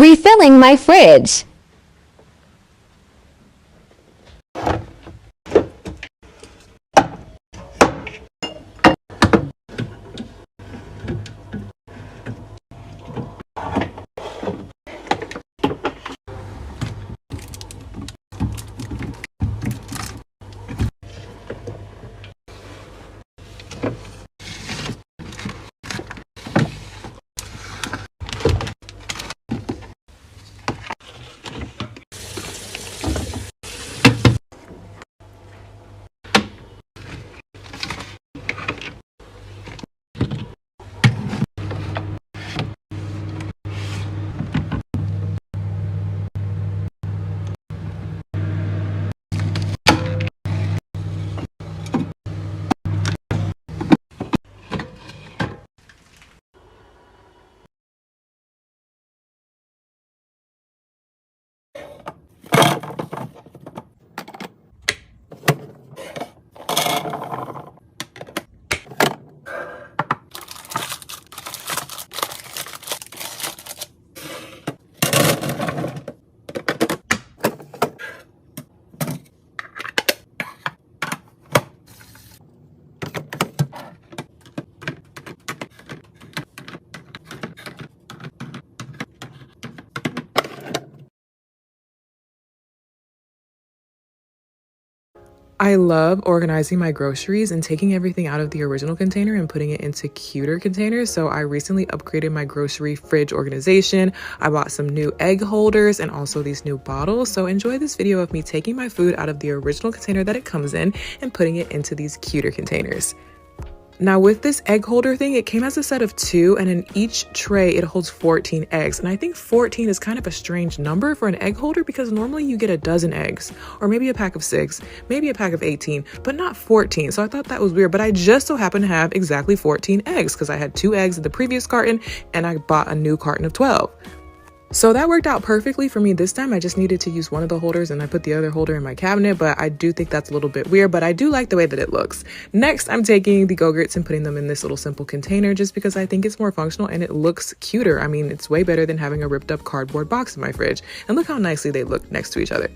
Refilling my fridge. I love organizing my groceries and taking everything out of the original container and putting it into cuter containers. So I recently upgraded my grocery fridge organization. I bought some new egg holders and also these new bottles. So enjoy this video of me taking my food out of the original container that it comes in and putting it into these cuter containers. Now with this egg holder thing, it came as a set of 2, and in each tray it holds 14 eggs. And I think 14 is kind of a strange number for an egg holder because normally you get a dozen eggs or maybe a pack of 6, maybe a pack of 18, but not 14. So I thought that was weird, but I just so happened to have exactly 14 eggs because I had 2 eggs in the previous carton and I bought a new carton of 12. So that worked out perfectly for me this time. I just needed to use one of the holders and I put the other holder in my cabinet, but I do think that's a little bit weird, but I do like the way that it looks. Next, I'm taking the Go-Gurts and putting them in this little simple container just because I think it's more functional and it looks cuter. I mean, it's way better than having a ripped up cardboard box in my fridge. And look how nicely they look next to each other.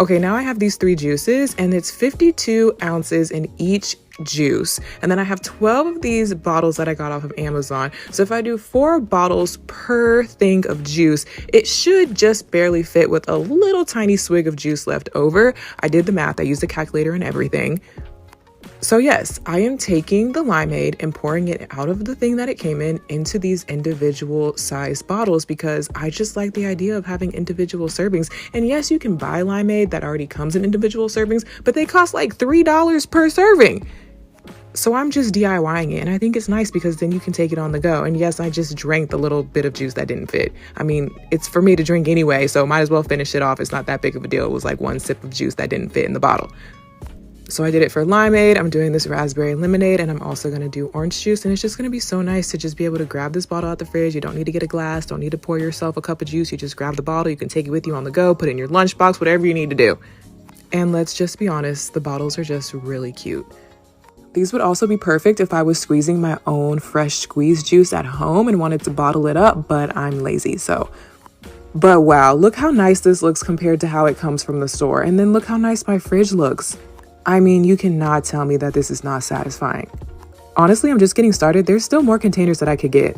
Okay, now I have these 3 juices and it's 52 ounces in each juice. And then I have 12 of these bottles that I got off of Amazon. So if I do 4 bottles per thing of juice, it should just barely fit with a little tiny swig of juice left over. I did the math. I used a calculator and everything. So yes, I am taking the limeade and pouring it out of the thing that it came in into these individual sized bottles because I just like the idea of having individual servings. And yes, you can buy limeade that already comes in individual servings, but they cost like $3 per serving. So I'm just DIYing it, and I think it's nice because then you can take it on the go. And yes, I just drank the little bit of juice that didn't fit. I mean, it's for me to drink anyway, so might as well finish it off. It's not that big of a deal. It was like 1 sip of juice that didn't fit in the bottle. So I did it for limeade, I'm doing this raspberry lemonade, and I'm also going to do orange juice. And it's just going to be so nice to just be able to grab this bottle out the fridge. You don't need to get a glass, don't need to pour yourself a cup of juice. You just grab the bottle, you can take it with you on the go, put it in your lunchbox, whatever you need to do. And let's just be honest, the bottles are just really cute. These would also be perfect if I was squeezing my own fresh squeezed juice at home and wanted to bottle it up, but I'm lazy, so. But wow, look how nice this looks compared to how it comes from the store. And then look how nice my fridge looks. I mean, you cannot tell me that this is not satisfying. Honestly, I'm just getting started. There's still more containers that I could get.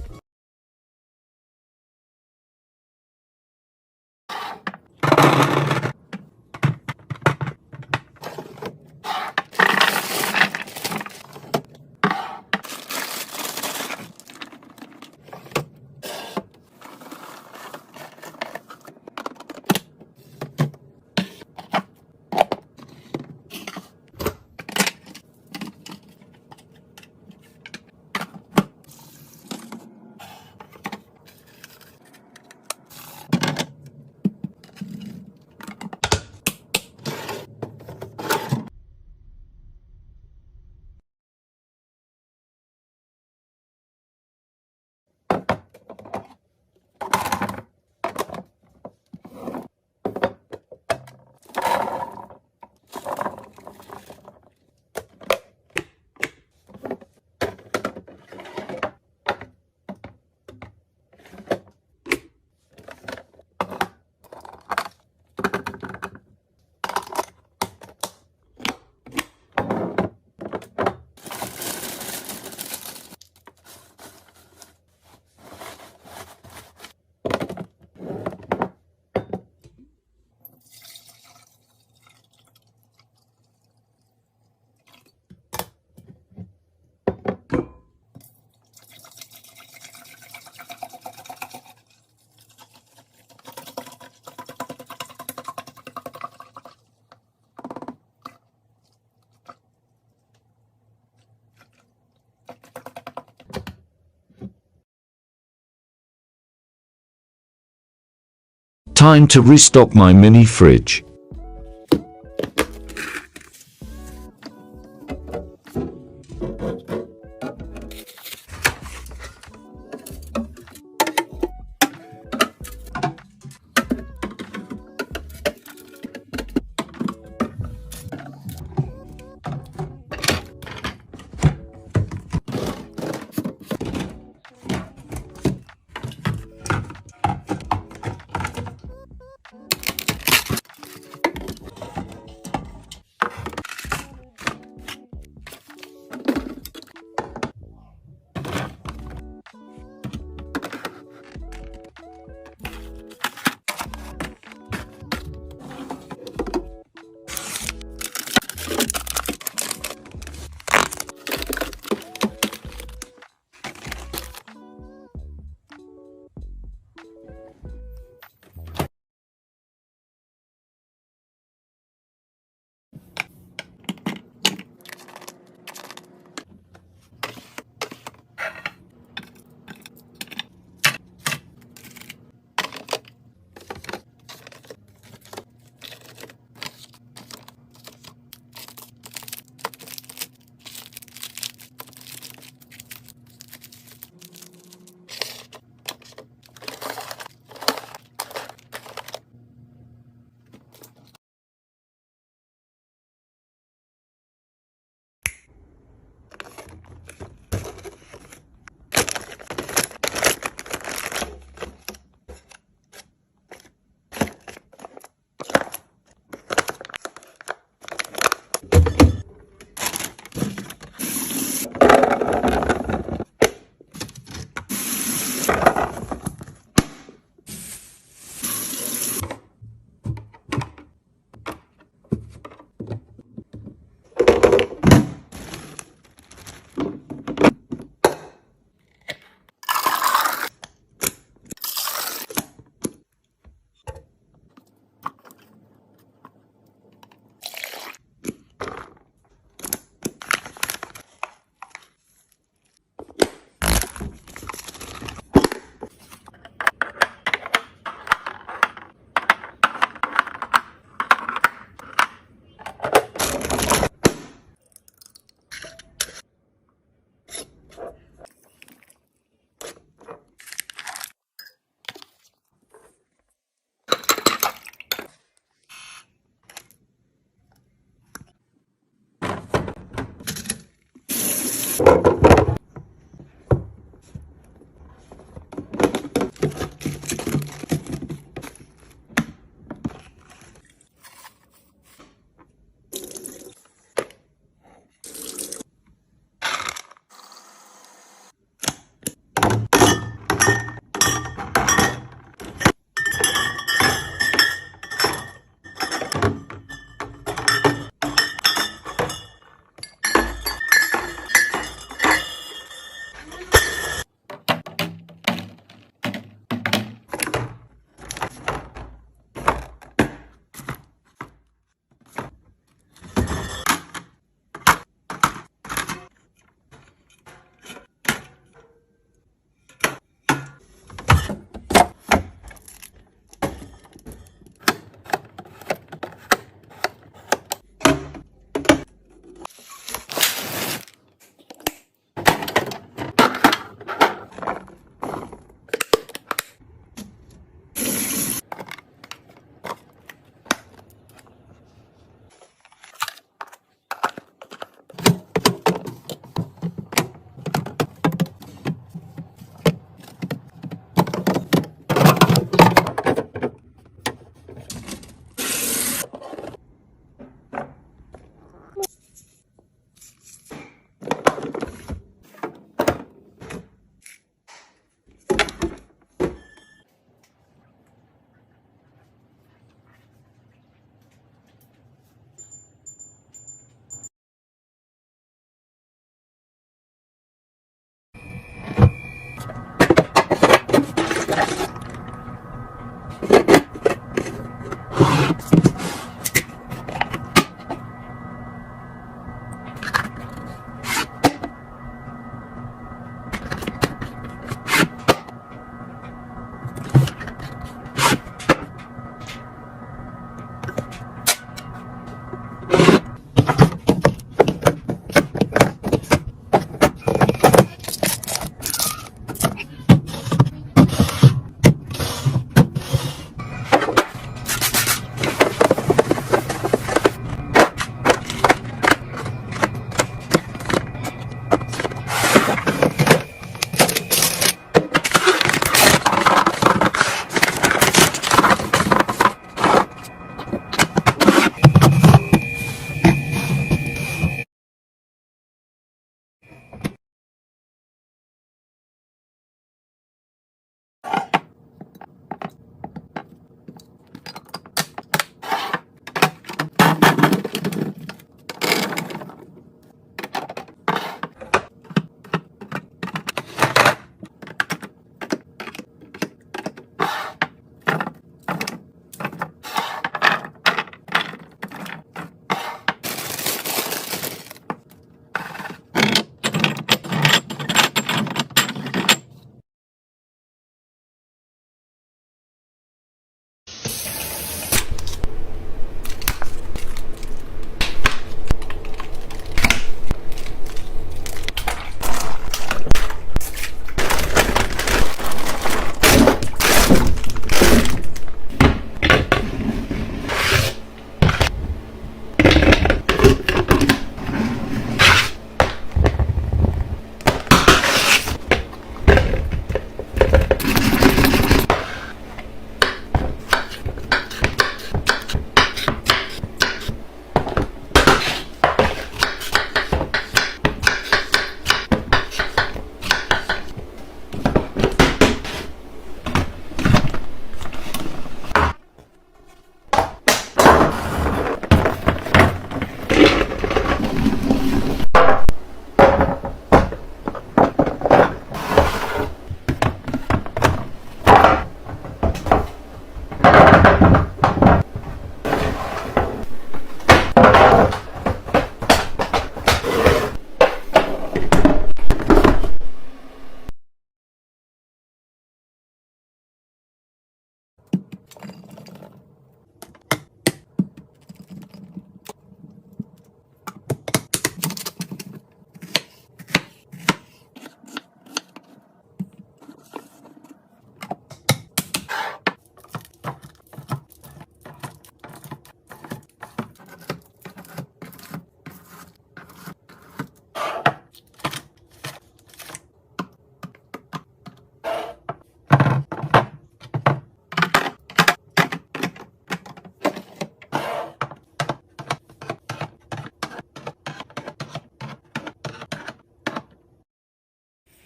time to restock my mini fridge.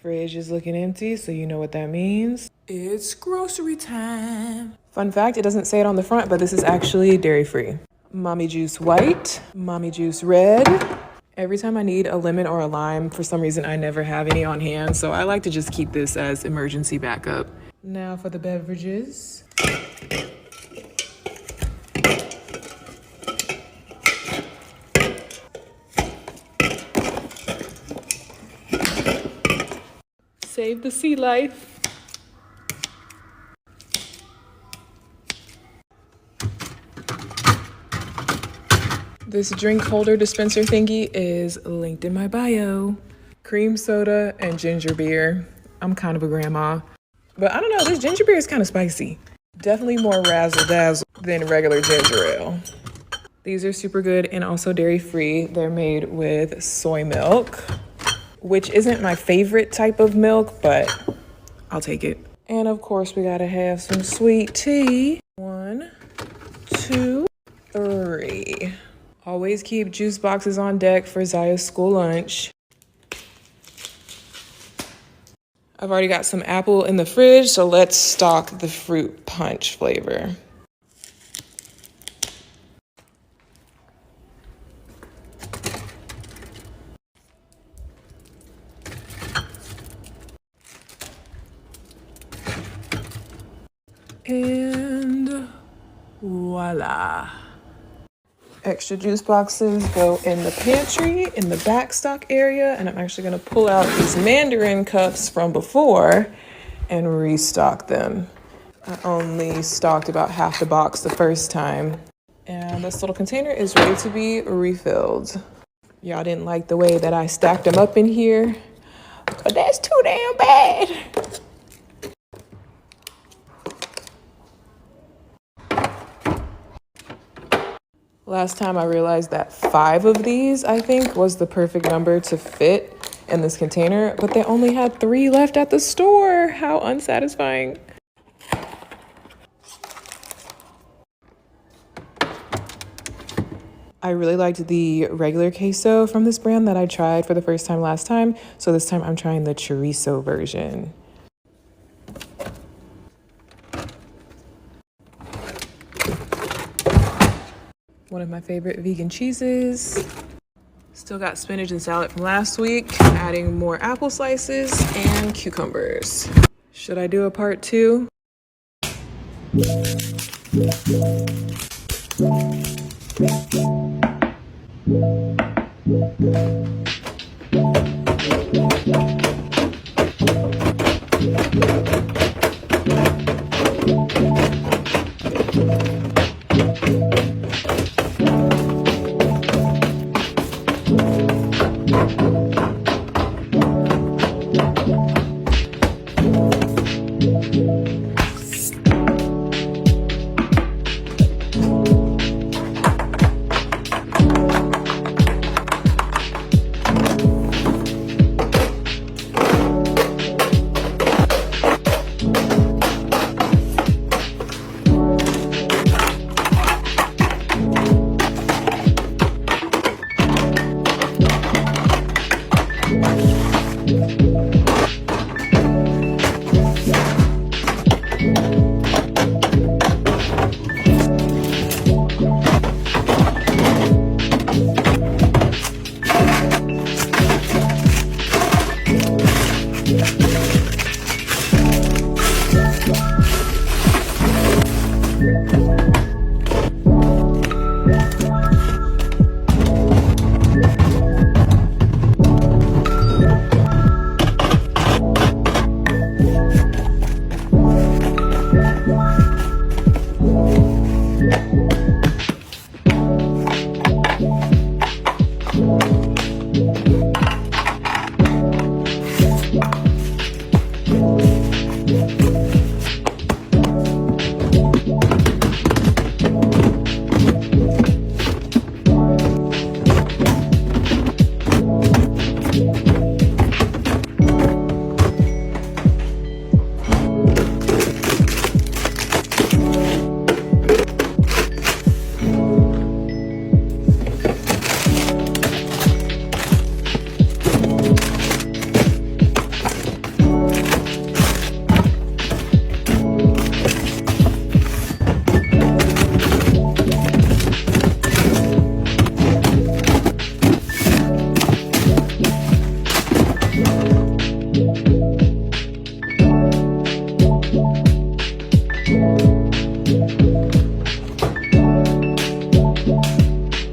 Fridge is looking empty, so you know what that means. It's grocery time. Fun fact, it doesn't say it on the front, but this is actually dairy-free. Mommy juice white, mommy juice red. Every time I need a lemon or a lime, for some reason I never have any on hand, so I like to just keep this as emergency backup. Now for the beverages. Save the sea life. This drink holder dispenser thingy is linked in my bio. Cream soda and ginger beer. I'm kind of a grandma. But I don't know, this ginger beer is kind of spicy. Definitely more razzle dazzle than regular ginger ale. These are super good and also dairy free. They're made with soy milk, which isn't my favorite type of milk, but I'll take it. And of course, we gotta have some sweet tea. 1, 2, 3. Always keep juice boxes on deck for Zaya's school lunch. I've already got some apple in the fridge, so let's stock the fruit punch flavor. And voila. Extra juice boxes go in the pantry, in the back stock area, and I'm actually gonna pull out these mandarin cups from before and restock them. I only stocked about half the box the first time. And this little container is ready to be refilled. Y'all didn't like the way that I stacked them up in here, but that's too damn bad. Last time I realized that 5 of these, I think, was the perfect number to fit in this container, but they only had 3 left at the store. How unsatisfying. I really liked the regular queso from this brand that I tried for the first time last time, so this time I'm trying the chorizo version. One of my favorite vegan cheeses. Still got spinach and salad from last week, adding more apple slices and cucumbers. Should I do a part 2?